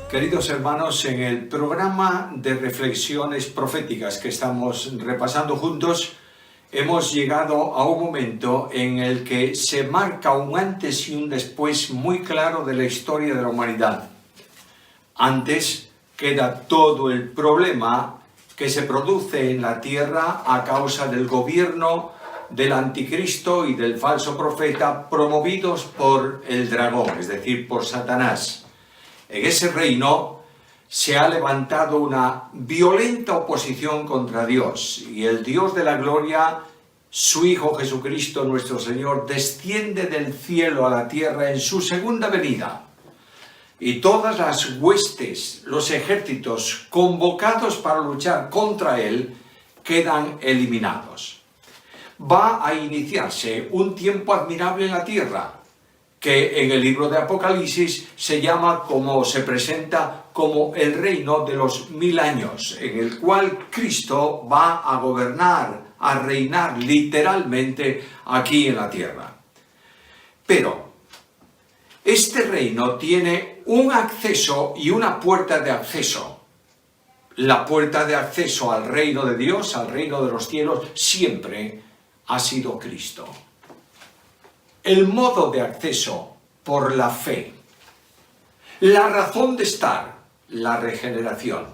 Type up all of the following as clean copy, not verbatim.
Queridos hermanos, en el programa de reflexiones proféticas que estamos repasando juntos, hemos llegado a un momento en el que se marca un antes y un después muy claro de la historia de la humanidad. Antes queda todo el problema que se produce en la tierra a causa del gobierno del anticristo y del falso profeta promovidos por el dragón, es decir, por Satanás. En ese reino se ha levantado una violenta oposición contra Dios, y el Dios de la gloria, su Hijo Jesucristo nuestro Señor, desciende del cielo a la tierra en su segunda venida. Y todas las huestes, los ejércitos convocados para luchar contra él, quedan eliminados. Va a iniciarse un tiempo admirable en la tierra, que en el libro de Apocalipsis se llama, como se presenta, como el reino de los 1000 años, en el cual Cristo va a gobernar, a reinar literalmente aquí en la tierra. Pero este reino tiene un acceso y una puerta de acceso. La puerta de acceso al reino de Dios, al reino de los cielos, siempre ha sido Cristo. El modo de acceso por la fe. La razón de estar, la regeneración.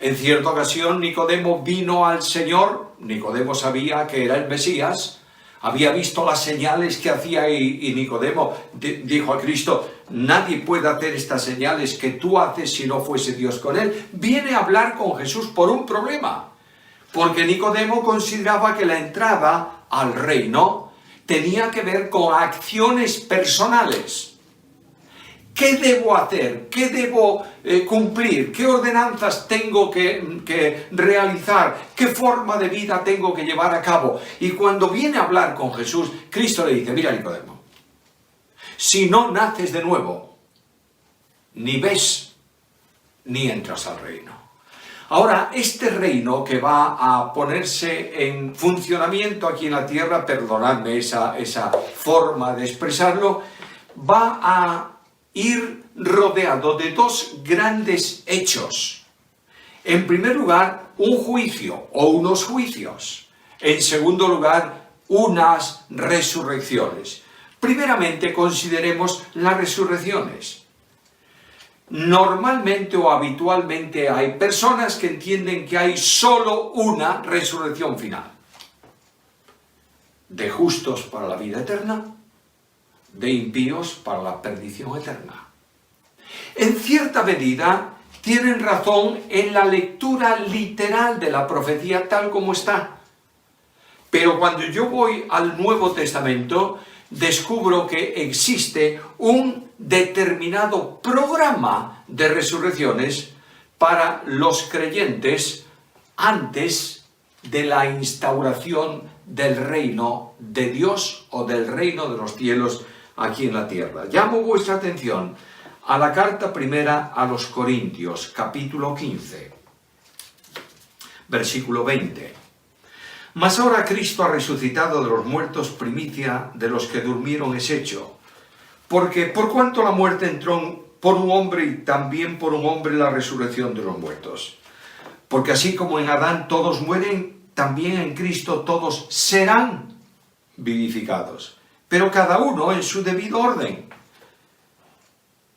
En cierta ocasión Nicodemo vino al Señor. Nicodemo sabía que era el Mesías, había visto las señales que hacía y Nicodemo dijo a Cristo: nadie puede hacer estas señales que tú haces si no fuese Dios con él. Viene a hablar con Jesús por un problema, porque Nicodemo consideraba que la entrada al reino tenía que ver con acciones personales. ¿Qué debo hacer? ¿Qué debo cumplir? ¿Qué ordenanzas tengo que realizar? ¿Qué forma de vida tengo que llevar a cabo? Y cuando viene a hablar con Jesús, Cristo le dice: mira, Nicodemo, si no naces de nuevo, ni ves ni entras al reino. Ahora, este reino que va a ponerse en funcionamiento aquí en la tierra, perdonadme esa forma de expresarlo, va a ir rodeado de dos grandes hechos. En primer lugar, un juicio o unos juicios. En segundo lugar, unas resurrecciones. Primeramente, consideremos las resurrecciones. Normalmente o habitualmente hay personas que entienden que hay solo una resurrección final. De justos para la vida eterna, de impíos para la perdición eterna. En cierta medida tienen razón en la lectura literal de la profecía tal como está. Pero cuando yo voy al Nuevo Testamento, descubro que existe un determinado programa de resurrecciones para los creyentes antes de la instauración del reino de Dios o del reino de los cielos aquí en la tierra. Llamo vuestra atención a la carta primera a los Corintios, capítulo 15, versículo 20. Mas ahora Cristo ha resucitado de los muertos, primicia de los que durmieron es hecho. Porque por cuanto la muerte entró por un hombre y también por un hombre la resurrección de los muertos. Porque así como en Adán todos mueren, también en Cristo todos serán vivificados. Pero cada uno en su debido orden.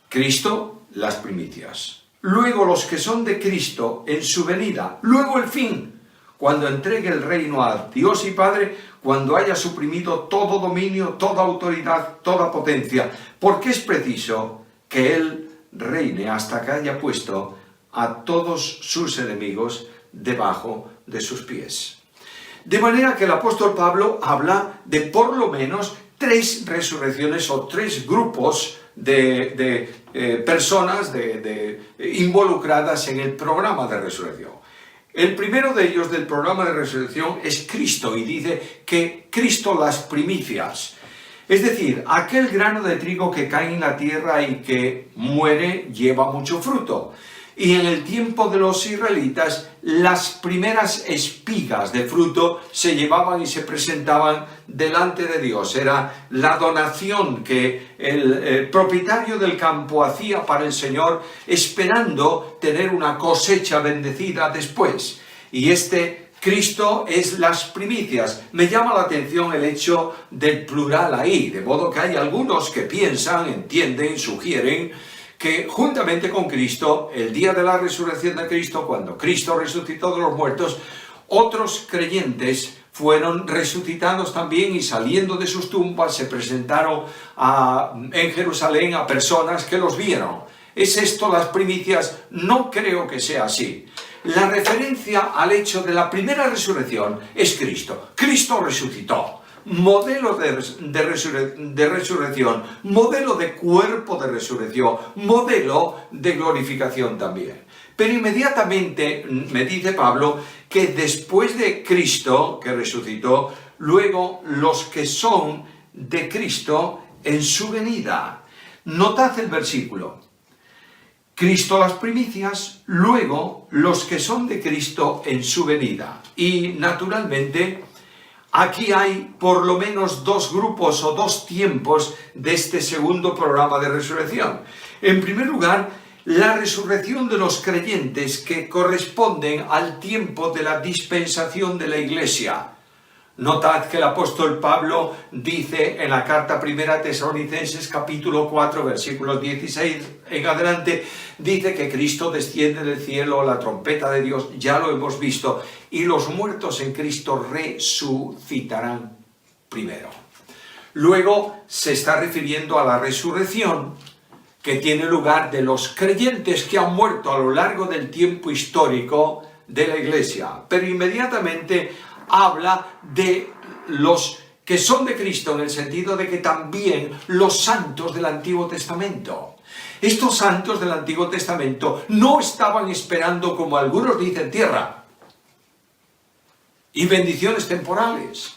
Cristo, las primicias. Luego los que son de Cristo en su venida. Luego el fin, cuando entregue el reino a Dios y Padre, cuando haya suprimido todo dominio, toda autoridad, toda potencia, porque es preciso que Él reine hasta que haya puesto a todos sus enemigos debajo de sus pies. De manera que el apóstol Pablo habla de por lo menos 3 resurrecciones o 3 grupos de personas involucradas en el programa de resurrección. El primero de ellos del programa de resurrección es Cristo, y dice que Cristo las primicias. Es decir, aquel grano de trigo que cae en la tierra y que muere lleva mucho fruto. Y en el tiempo de los israelitas, las primeras espigas de fruto se llevaban y se presentaban delante de Dios. Era la donación que el propietario del campo hacía para el Señor, esperando tener una cosecha bendecida después. Y Cristo es las primicias. Me llama la atención el hecho del plural ahí, de modo que hay algunos que piensan, entienden, sugieren que juntamente con Cristo, el día de la resurrección de Cristo, cuando Cristo resucitó de los muertos, otros creyentes fueron resucitados también y saliendo de sus tumbas se presentaron en Jerusalén a personas que los vieron. ¿Es esto las primicias? No creo que sea así. La referencia al hecho de la primera resurrección es Cristo. Cristo resucitó. Modelo de resurrección, modelo de cuerpo de resurrección, modelo de glorificación también. Pero inmediatamente me dice Pablo que después de Cristo, que resucitó, luego los que son de Cristo en su venida. Notad el versículo. Cristo las primicias, luego los que son de Cristo en su venida. Y naturalmente, aquí hay por lo menos dos grupos o dos tiempos de este segundo programa de resurrección. En primer lugar, la resurrección de los creyentes que corresponden al tiempo de la dispensación de la Iglesia. Notad que el apóstol Pablo dice en la carta primera a Tesalonicenses capítulo 4 versículos 16 en adelante, dice que Cristo desciende del cielo, la trompeta de Dios, ya lo hemos visto, y los muertos en Cristo resucitarán primero. Luego se está refiriendo a la resurrección que tiene lugar de los creyentes que han muerto a lo largo del tiempo histórico de la Iglesia, pero inmediatamente habla de los que son de Cristo en el sentido de que también los santos del Antiguo Testamento. Estos santos del Antiguo Testamento no estaban esperando, como algunos dicen, tierra y bendiciones temporales.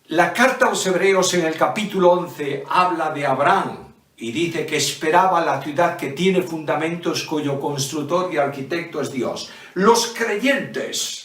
La carta a los Hebreos en el capítulo 11 habla de Abraham y dice que esperaba la ciudad que tiene fundamentos, cuyo constructor y arquitecto es Dios. Los creyentes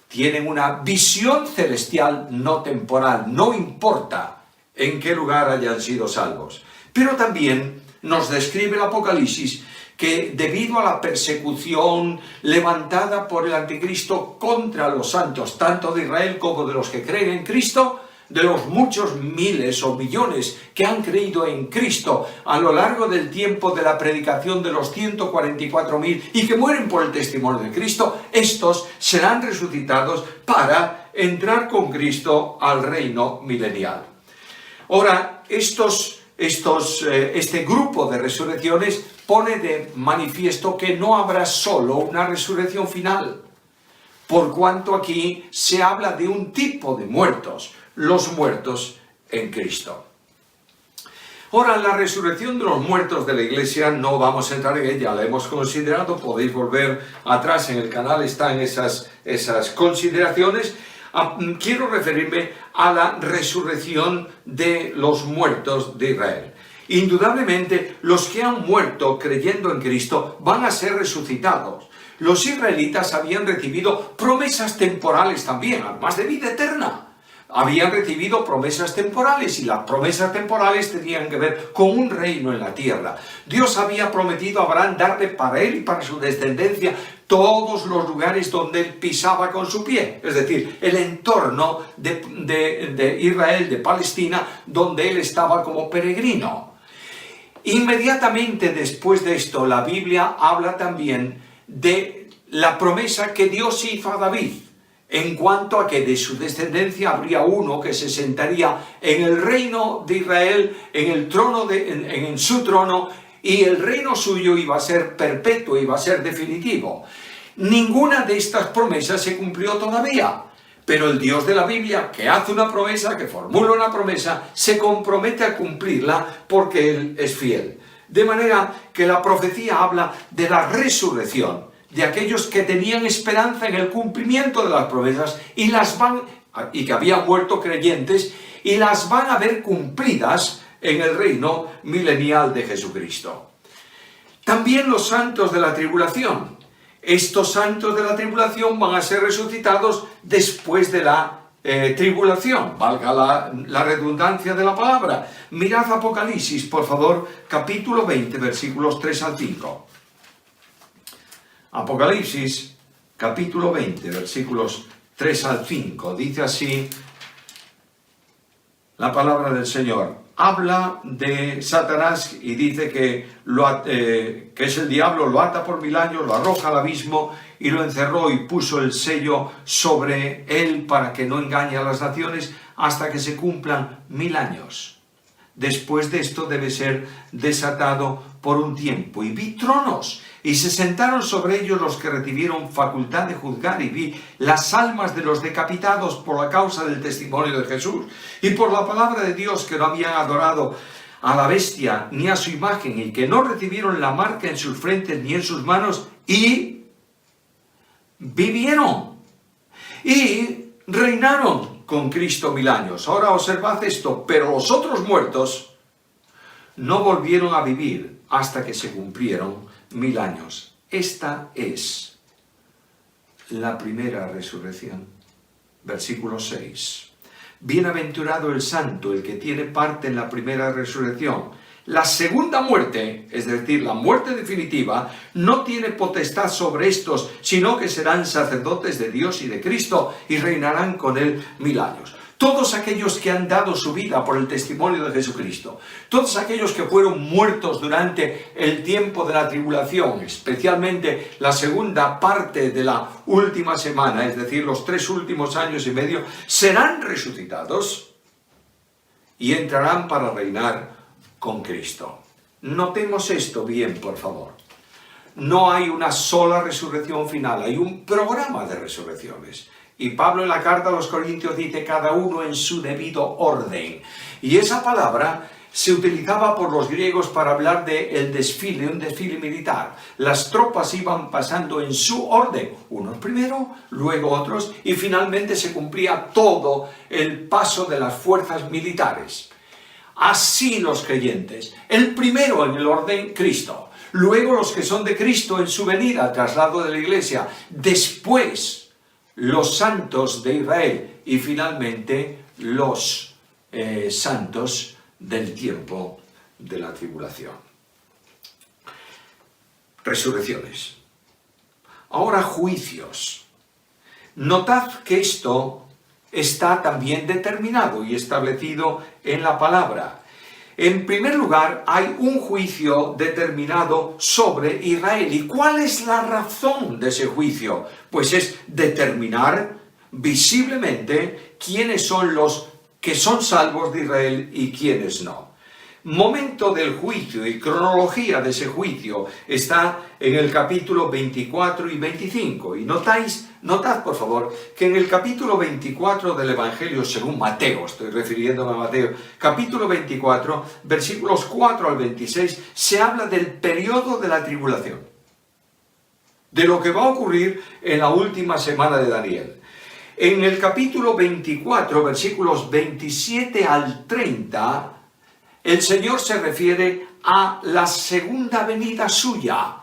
tienen una visión celestial, no temporal, no importa en qué lugar hayan sido salvos. Pero también nos describe el Apocalipsis que debido a la persecución levantada por el anticristo contra los santos, tanto de Israel como de los que creen en Cristo, de los muchos miles o millones que han creído en Cristo a lo largo del tiempo de la predicación de los 144.000 y que mueren por el testimonio de Cristo, estos serán resucitados para entrar con Cristo al reino milenial. Ahora, este grupo de resurrecciones pone de manifiesto que no habrá solo una resurrección final, por cuanto aquí se habla de un tipo de muertos, los muertos en Cristo. Ahora, la resurrección de los muertos de la Iglesia no vamos a entrar en ella, la hemos considerado, podéis volver atrás en el canal, están esas consideraciones. Quiero referirme a la resurrección de los muertos de Israel. Indudablemente, los que han muerto creyendo en Cristo van a ser resucitados. Los israelitas habían recibido promesas temporales también, además de vida eterna. Habían recibido promesas temporales y las promesas temporales tenían que ver con un reino en la tierra. Dios había prometido a Abraham darle para él y para su descendencia todos los lugares donde él pisaba con su pie, es decir, el entorno de Israel, de Palestina, donde él estaba como peregrino. Inmediatamente después de esto, la Biblia habla también de la promesa que Dios hizo a David, en cuanto a que de su descendencia habría uno que se sentaría en el reino de Israel, en el trono en su trono, y el reino suyo iba a ser perpetuo, iba a ser definitivo. Ninguna de estas promesas se cumplió todavía, pero el Dios de la Biblia, que hace una promesa, que formula una promesa, se compromete a cumplirla porque Él es fiel. De manera que la profecía habla de la resurrección de aquellos que tenían esperanza en el cumplimiento de las promesas y las van y que habían muerto creyentes, y las van a ver cumplidas en el reino milenial de Jesucristo. También los santos de la tribulación. Estos santos de la tribulación van a ser resucitados después de la tribulación, valga la redundancia de la palabra. Mirad Apocalipsis, por favor, capítulo 20, versículos 3 al 5. Apocalipsis, capítulo 20, versículos 3 al 5. Dice así la palabra del Señor. Habla de Satanás y dice que es el diablo, lo ata por 1000 años, lo arroja al abismo y lo encerró y puso el sello sobre él para que no engañe a las naciones hasta que se cumplan 1000 años. Después de esto debe ser desatado por un tiempo. Y vi tronos, y se sentaron sobre ellos los que recibieron facultad de juzgar, y vi las almas de los decapitados por la causa del testimonio de Jesús, y por la palabra de Dios, que no habían adorado a la bestia ni a su imagen, y que no recibieron la marca en sus frentes ni en sus manos, y vivieron, y reinaron con Cristo 1000 años. Ahora observad esto, pero los otros muertos no volvieron a vivir hasta que se cumplieron 1000 años. Esta es la primera resurrección. Versículo 6. Bienaventurado el santo, el que tiene parte en la primera resurrección. La segunda muerte, es decir, la muerte definitiva, no tiene potestad sobre estos, sino que serán sacerdotes de Dios y de Cristo y reinarán con él 1000 años. Todos aquellos que han dado su vida por el testimonio de Jesucristo, todos aquellos que fueron muertos durante el tiempo de la tribulación, especialmente la segunda parte de la última semana, es decir, los 3 últimos años y medio, serán resucitados y entrarán para reinar con Cristo. Notemos esto bien, por favor. No hay una sola resurrección final, hay un programa de resurrecciones. Y Pablo en la carta a los Corintios dice cada uno en su debido orden. Y esa palabra se utilizaba por los griegos para hablar del desfile, un desfile militar. Las tropas iban pasando en su orden, unos primero, luego otros, y finalmente se cumplía todo el paso de las fuerzas militares. Así los creyentes, el primero en el orden, Cristo. Luego los que son de Cristo en su venida, traslado de la iglesia. Después los santos de Israel y finalmente los santos del tiempo de la tribulación. Resurrecciones. Ahora juicios. Notad que esto está también determinado y establecido en la palabra. En primer lugar, hay un juicio determinado sobre Israel. ¿Y cuál es la razón de ese juicio? Pues es determinar visiblemente quiénes son los que son salvos de Israel y quiénes no. Momento del juicio y cronología de ese juicio está en el capítulo 24 y 25. Y notad por favor que en el capítulo 24 del Evangelio según Mateo, estoy refiriéndome a Mateo, capítulo 24, versículos 4 al 26, se habla del periodo de la tribulación, de lo que va a ocurrir en la última semana de Daniel. En el capítulo 24, versículos 27 al 30, el Señor se refiere a la segunda venida suya.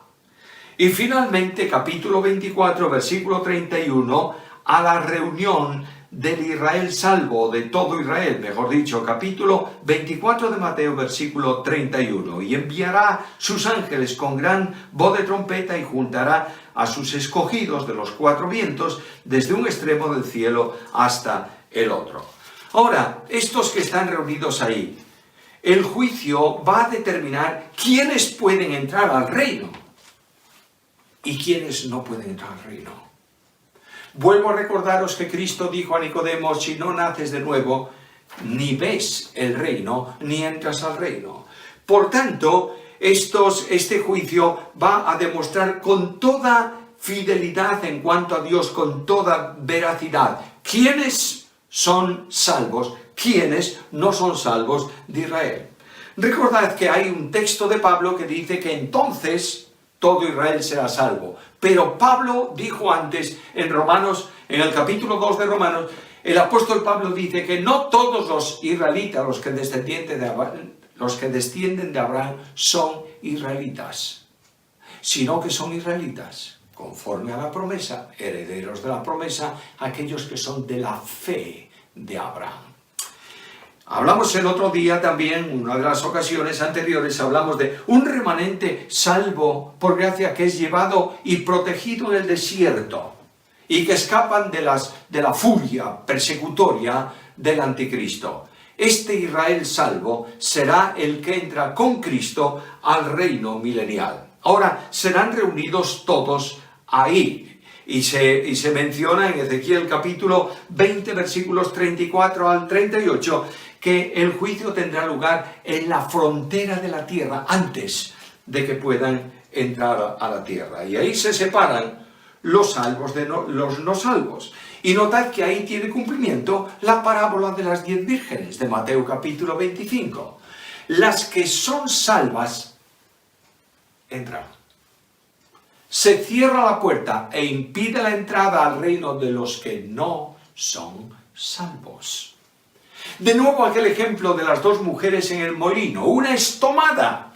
Y finalmente, capítulo 24, versículo 31, a la reunión del Israel salvo, de todo Israel, mejor dicho, capítulo 24 de Mateo, versículo 31. Y enviará sus ángeles con gran voz de trompeta y juntará a sus escogidos de los 4 vientos, desde un extremo del cielo hasta el otro. Ahora, estos que están reunidos ahí, el juicio va a determinar quiénes pueden entrar al reino y quiénes no pueden entrar al reino. Vuelvo a recordaros que Cristo dijo a Nicodemo, si no naces de nuevo, ni ves el reino, ni entras al reino. Por tanto, este juicio va a demostrar con toda fidelidad en cuanto a Dios, con toda veracidad, quiénes son salvos, quienes no son salvos de Israel. Recordad que hay un texto de Pablo que dice que entonces todo Israel será salvo. Pero Pablo dijo antes en Romanos, en el capítulo 2 de Romanos, el apóstol Pablo dice que no todos los israelitas, los que descienden de Abraham, son israelitas, sino que son israelitas, conforme a la promesa, herederos de la promesa, aquellos que son de la fe de Abraham. Hablamos el otro día también, una de las ocasiones anteriores, hablamos de un remanente salvo por gracia que es llevado y protegido en el desierto y que escapan de la furia persecutoria del anticristo. Este Israel salvo será el que entra con Cristo al reino milenial. Ahora serán reunidos todos ahí. Y se menciona en Ezequiel capítulo 20, versículos 34 al 38, que el juicio tendrá lugar en la frontera de la tierra antes de que puedan entrar a la tierra. Y ahí se separan los salvos de los no salvos. Y notad que ahí tiene cumplimiento la parábola de las 10 vírgenes de Mateo capítulo 25. Las que son salvas entran. Se cierra la puerta e impide la entrada al reino de los que no son salvos. De nuevo aquel ejemplo de las dos mujeres en el molino. Una es tomada,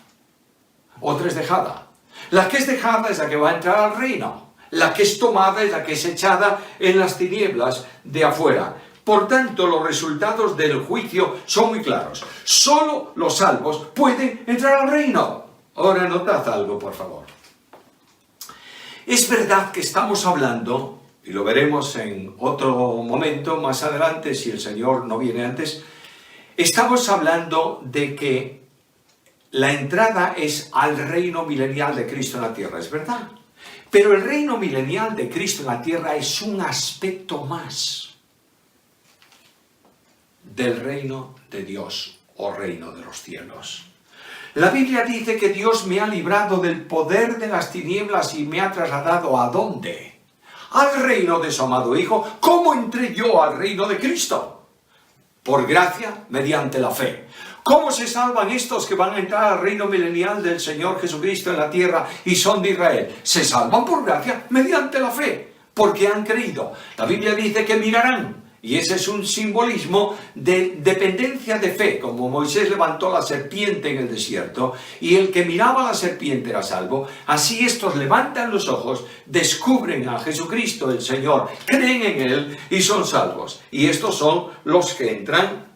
otra es dejada. La que es dejada es la que va a entrar al reino. La que es tomada es la que es echada en las tinieblas de afuera. Por tanto, los resultados del juicio son muy claros. Solo los salvos pueden entrar al reino. Ahora notad algo, por favor. Es verdad que estamos hablando, y lo veremos en otro momento más adelante, si el Señor no viene antes, estamos hablando de que la entrada es al reino milenial de Cristo en la tierra, es verdad. Pero el reino milenial de Cristo en la tierra es un aspecto más del reino de Dios o reino de los cielos. La Biblia dice que Dios me ha librado del poder de las tinieblas y me ha trasladado ¿a dónde? Al reino de su amado Hijo. ¿Cómo entré yo al reino de Cristo? Por gracia, mediante la fe. ¿Cómo se salvan estos que van a entrar al reino milenial del Señor Jesucristo en la tierra y son de Israel? Se salvan por gracia, mediante la fe, porque han creído. La Biblia dice que mirarán. Y ese es un simbolismo de dependencia de fe, como Moisés levantó la serpiente en el desierto, y el que miraba a la serpiente era salvo. Así estos levantan los ojos, descubren a Jesucristo el Señor, creen en Él y son salvos. Y estos son los que entran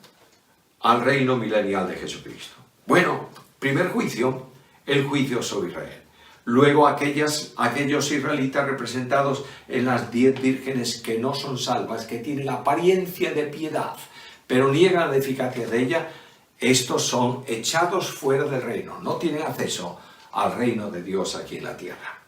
al reino milenial de Jesucristo. Bueno, primer juicio, el juicio sobre Israel. Luego aquellos israelitas representados en las 10 vírgenes que no son salvas, que tienen apariencia de piedad, pero niegan la eficacia de ella, estos son echados fuera del reino, no tienen acceso al reino de Dios aquí en la tierra.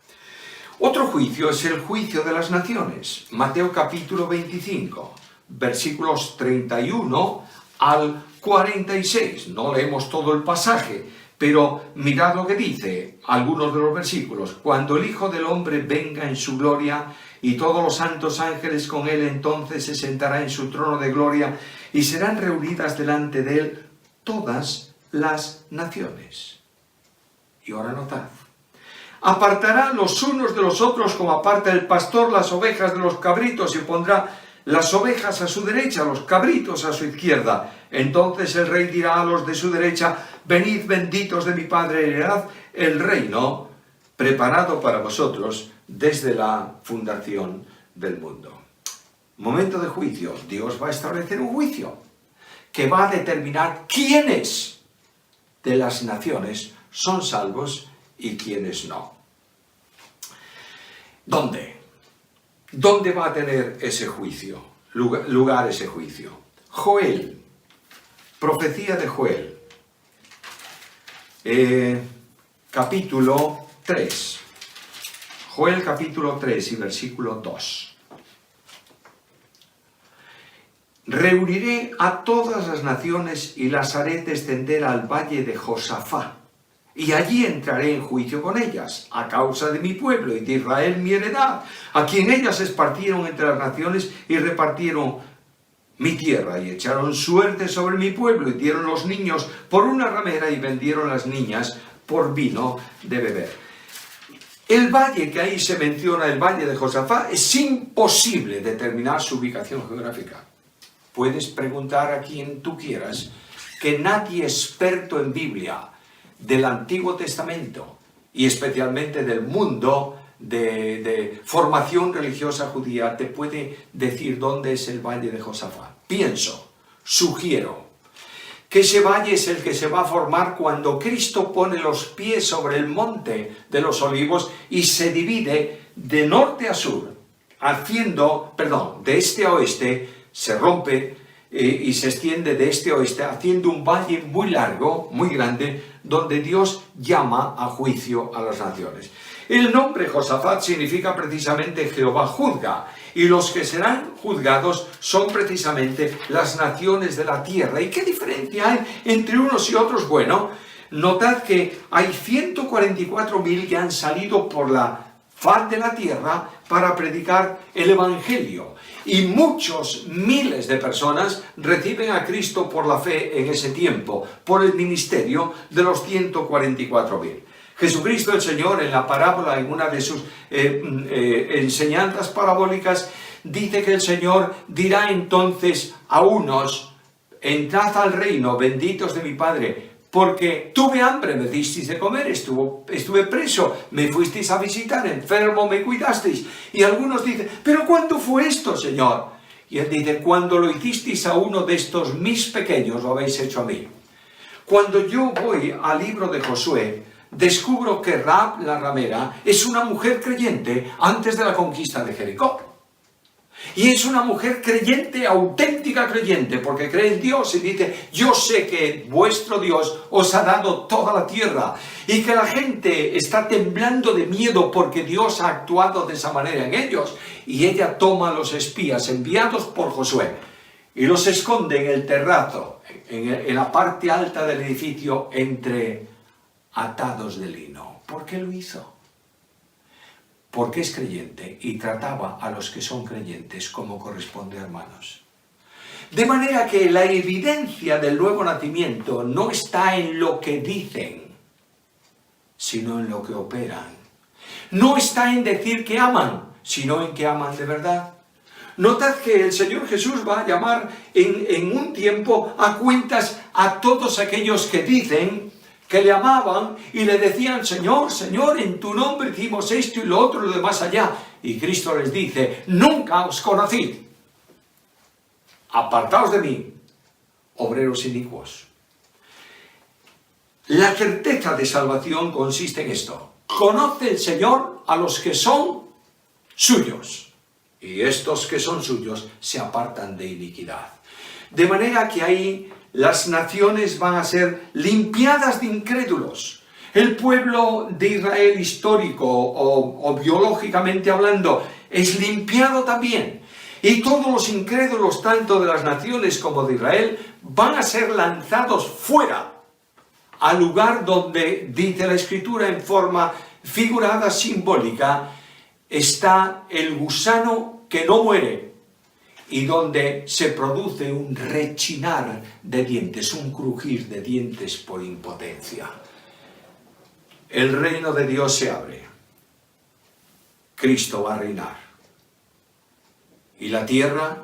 Otro juicio es el juicio de las naciones. Mateo capítulo 25, versículos 31 al 46. No leemos todo el pasaje, pero mirad lo que dice algunos de los versículos. Cuando el Hijo del Hombre venga en su gloria y todos los santos ángeles con él, entonces se sentará en su trono de gloria y serán reunidas delante de él todas las naciones. Y ahora notad. Apartará los unos de los otros como aparta el pastor las ovejas de los cabritos y pondrá las ovejas a su derecha, los cabritos a su izquierda. Entonces el rey dirá a los de su derecha: venid benditos de mi Padre, heredad el reino preparado para vosotros desde la fundación del mundo. Momento de juicio. Dios va a establecer un juicio que va a determinar quiénes de las naciones son salvos y quiénes no. ¿Dónde? ¿Dónde va a tener ese juicio? Lugar ese juicio. Joel. Profecía de Joel. Capítulo 3. Joel capítulo 3 y versículo 2. Reuniré a todas las naciones y las haré descender al valle de Josafá, y allí entraré en juicio con ellas, a causa de mi pueblo y de Israel mi heredad, a quien ellas esparcieron entre las naciones y repartieron mi tierra, y echaron suerte sobre mi pueblo, y dieron los niños por una ramera, y vendieron las niñas por vino de beber. El valle que ahí se menciona, el valle de Josafá, es imposible determinar su ubicación geográfica. puedes preguntar a quien tú quieras, que nadie experto en Biblia del Antiguo Testamento y especialmente del mundo de formación religiosa judía te puede decir dónde es el valle de Josafat. Sugiero que ese valle es el que se va a formar cuando Cristo pone los pies sobre el monte de los olivos y se divide de norte a sur, de este a oeste, se rompe y se extiende de este a oeste, haciendo un valle muy largo, muy grande, donde Dios llama a juicio a las naciones. El nombre Josafat significa precisamente Jehová juzga, y los que serán juzgados son precisamente las naciones de la tierra. ¿Y qué diferencia hay entre unos y otros? Bueno, notad que hay 144.000 que han salido por la faz de la tierra para predicar el Evangelio. Y muchos miles de personas reciben a Cristo por la fe en ese tiempo, por el ministerio de los 144.000. Jesucristo el Señor, en la parábola, en una de sus enseñanzas parabólicas, dice que el Señor dirá entonces a unos: entrad al reino, benditos de mi Padre, porque tuve hambre, me disteis de comer, estuve preso, me fuisteis a visitar, enfermo, me cuidasteis. Y algunos dicen: ¿pero cuándo fue esto, Señor? Y Él dice: cuando lo hicisteis a uno de estos mis pequeños, lo habéis hecho a mí. Cuando yo voy al libro de Josué, descubro que Rahab la ramera es una mujer creyente antes de la conquista de Jericó. Y es una mujer creyente, auténtica creyente, porque cree en Dios y dice: yo sé que vuestro Dios os ha dado toda la tierra y que la gente está temblando de miedo porque Dios ha actuado de esa manera en ellos. Y ella toma a los espías enviados por Josué y los esconde en el terrazo, en la parte alta del edificio, entre atados de lino. ¿Por qué lo hizo? Porque es creyente y trataba a los que son creyentes como corresponde, hermanos. De manera que la evidencia del nuevo nacimiento no está en lo que dicen, sino en lo que operan. No está en decir que aman, sino en que aman de verdad. Notad que el Señor Jesús va a llamar en un tiempo a cuentas a todos aquellos que dicen que le amaban y le decían: Señor, Señor, en tu nombre hicimos esto y lo otro y lo demás allá. Y Cristo les dice: nunca os conocí. Apartaos de mí, obreros inicuos. La certeza de salvación consiste en esto: conoce el Señor a los que son suyos, y estos que son suyos se apartan de iniquidad. De manera que ahí las naciones van a ser limpiadas de incrédulos. El pueblo de Israel histórico o biológicamente hablando es limpiado también. Y todos los incrédulos, tanto de las naciones como de Israel, van a ser lanzados fuera, al lugar donde, dice la Escritura en forma figurada, simbólica, está el gusano que no muere, y donde se produce un rechinar de dientes, un crujir de dientes por impotencia. El reino de Dios se abre. Cristo va a reinar. Y la tierra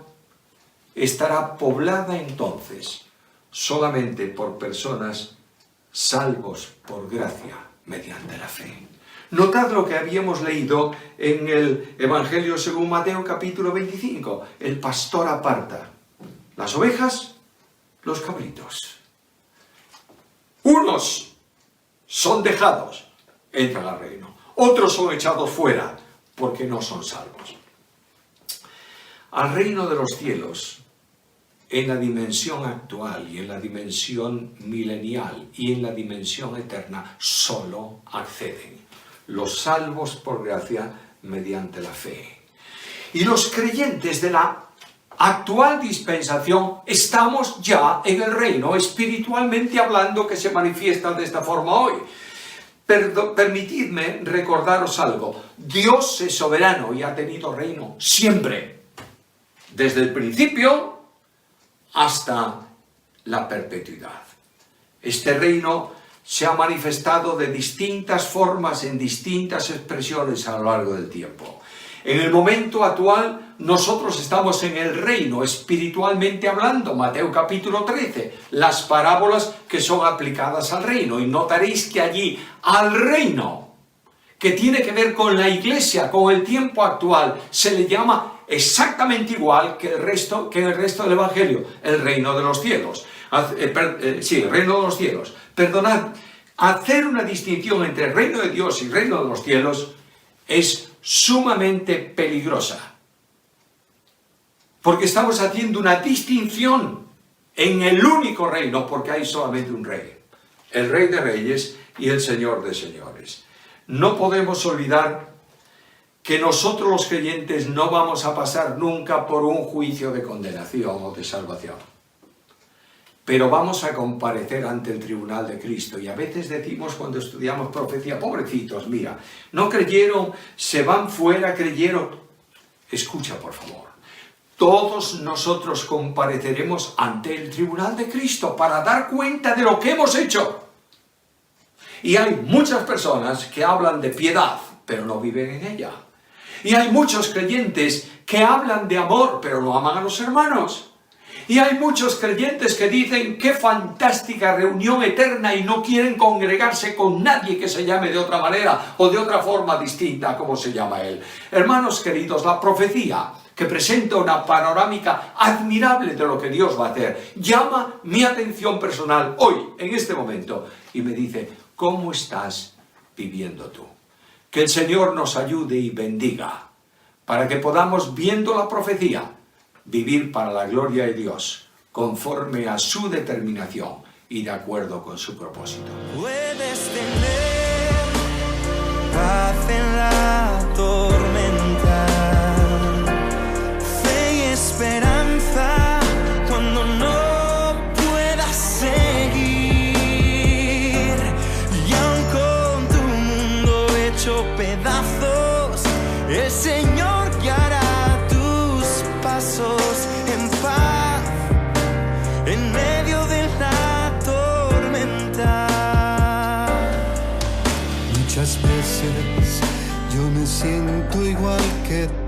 estará poblada entonces solamente por personas salvos por gracia mediante la fe. Notad lo que habíamos leído en el Evangelio según Mateo capítulo 25. El pastor aparta las ovejas, los cabritos. Unos son dejados, entran al reino. Otros son echados fuera porque no son salvos. Al reino de los cielos, en la dimensión actual y en la dimensión milenial y en la dimensión eterna, solo acceden los salvos por gracia mediante la fe. Y los creyentes de la actual dispensación estamos ya en el reino, espiritualmente hablando, que se manifiesta de esta forma hoy. Permitidme recordaros algo: Dios es soberano y ha tenido reino siempre, desde el principio hasta la perpetuidad. Este reino se ha manifestado de distintas formas, en distintas expresiones a lo largo del tiempo. En el momento actual, nosotros estamos en el reino, espiritualmente hablando, Mateo capítulo 13, las parábolas que son aplicadas al reino. Y notaréis que allí, al reino, que tiene que ver con la iglesia, con el tiempo actual, se le llama exactamente igual que en el resto del Evangelio, el reino de los cielos. El reino de los cielos. Perdonad, hacer una distinción entre el reino de Dios y el reino de los cielos es sumamente peligrosa. Porque estamos haciendo una distinción en el único reino, porque hay solamente un rey. El Rey de Reyes y el Señor de Señores. No podemos olvidar que nosotros los creyentes no vamos a pasar nunca por un juicio de condenación o de salvación. Pero vamos a comparecer ante el tribunal de Cristo. Y a veces decimos cuando estudiamos profecía, pobrecitos, mira, no creyeron, se van fuera, creyeron. Escucha, por favor. Todos nosotros compareceremos ante el tribunal de Cristo para dar cuenta de lo que hemos hecho. Y hay muchas personas que hablan de piedad, pero no viven en ella. Y hay muchos creyentes que hablan de amor, pero no aman a los hermanos. Y hay muchos creyentes que dicen qué fantástica reunión eterna y no quieren congregarse con nadie que se llame de otra manera o de otra forma distinta a como se llama él. Hermanos queridos, la profecía que presenta una panorámica admirable de lo que Dios va a hacer, llama mi atención personal hoy, en este momento, y me dice, ¿cómo estás viviendo tú? Que el Señor nos ayude y bendiga, para que podamos, viendo la profecía, vivir para la gloria de Dios, conforme a su determinación y de acuerdo con su propósito. Puedes tener paz en la tormenta, fe y esperanza cuando no puedas seguir, y aun con tu mundo hecho pedazos, el Señor guiará tus pasos en paz en medio de la tormenta. Muchas veces yo me siento igual que tú.